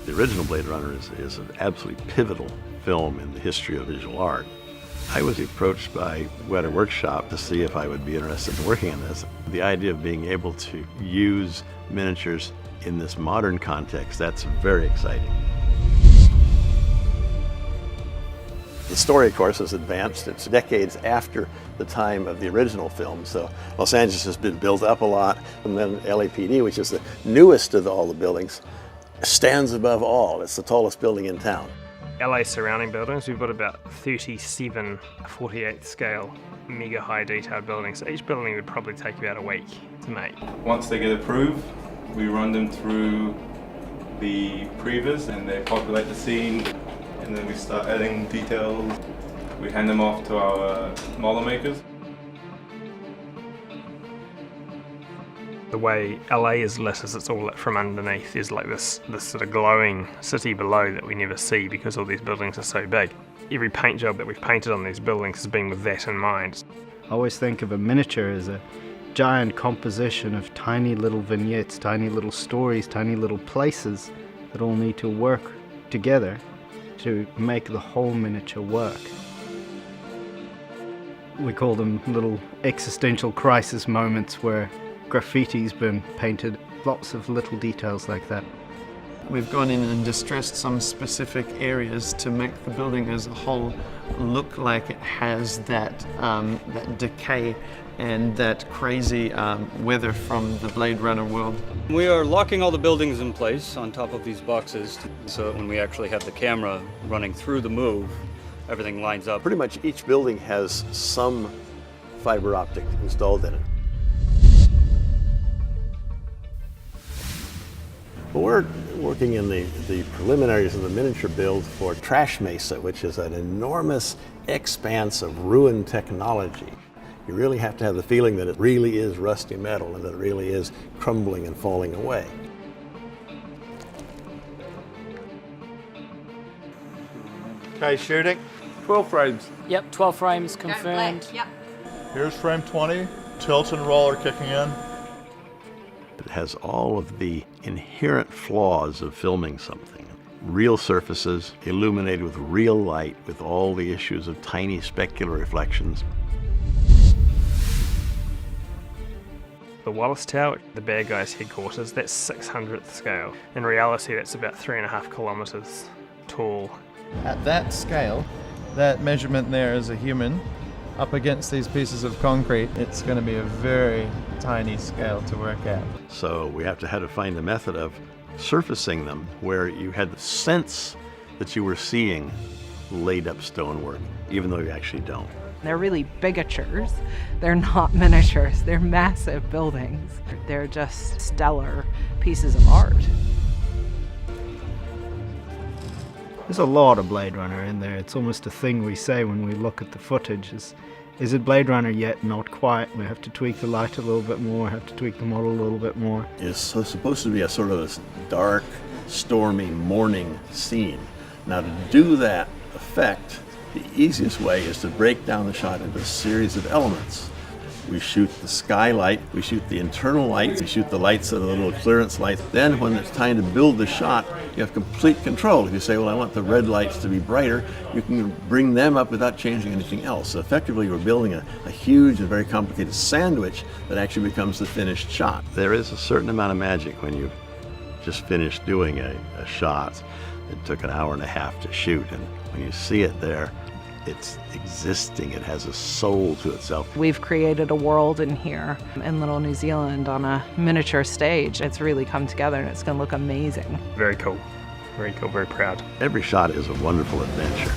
The original Blade Runner is an absolutely pivotal film in the history of visual art. I was approached by Weta Workshop to see if I would be interested in working on this. The idea of being able to use miniatures in this modern context, that's very exciting. The story, of course, has advanced. It's decades after the time of the original film, so Los Angeles has been built up a lot, and then LAPD, which is the newest of all the buildings, stands above all. It's the tallest building in town. LA surrounding buildings, we've got about 37 48th scale mega high detailed buildings. So each building would probably take about a week to make. Once they get approved, we run them through the previs and they populate the scene, and then we start adding details. We hand them off to our model makers. The way LA is lit as it's all lit from underneath is like this sort of glowing city below that we never see because all these buildings are so big. Every paint job that we've painted on these buildings has been with that in mind. I always think of a miniature as a giant composition of tiny little vignettes, tiny little stories, tiny little places that all need to work together to make the whole miniature work. We call them little existential crisis moments where graffiti's been painted, lots of little details like that. We've gone in and distressed some specific areas to make the building as a whole look like it has that decay and that crazy weather from the Blade Runner world. We are locking all the buildings in place on top of these boxes so that when we actually have the camera running through the move, everything lines up. Pretty much each building has some fiber optic installed in it. Well, we're working in the preliminaries of the miniature build for Trash Mesa, which is an enormous expanse of ruined technology. You really have to have the feeling that it really is rusty metal and that it really is crumbling and falling away. Okay, shooting. 12 frames. Yep, 12 frames confirmed. Yep. Here's frame 20. Tilt and roll are kicking in. It has all of the inherent flaws of filming something. Real surfaces, illuminated with real light, with all the issues of tiny specular reflections. The Wallace Tower, the bad guy's headquarters, that's 600th scale. In reality, that's about 3.5 kilometers tall. At that scale, that measurement there is a human up against these pieces of concrete. It's going to be a very tiny scale to work at. So we have to find a method of surfacing them where you had the sense that you were seeing laid up stonework, even though you actually don't. They're really bigatures. They're not miniatures. They're massive buildings. They're just stellar pieces of art. There's a lot of Blade Runner in there. It's almost a thing we say when we look at the footage. Is it Blade Runner yet? Not quite. We have to tweak the light a little bit more, have to tweak the model a little bit more. It's supposed to be a sort of this dark, stormy morning scene. Now to do that effect, the easiest way is to break down the shot into a series of elements. We shoot the skylight, we shoot the internal lights, we shoot the lights that are the little clearance lights. Then when it's time to build the shot, you have complete control. If you say, well, I want the red lights to be brighter, you can bring them up without changing anything else. So effectively, we're building a huge and very complicated sandwich that actually becomes the finished shot. There is a certain amount of magic when you just finish doing a shot. It took an hour and a half to shoot, and when you see it there, it's existing, it has a soul to itself. We've created a world in here in Little New Zealand on a miniature stage. It's really come together and it's going to look amazing. Very cool, very proud. Every shot is a wonderful adventure.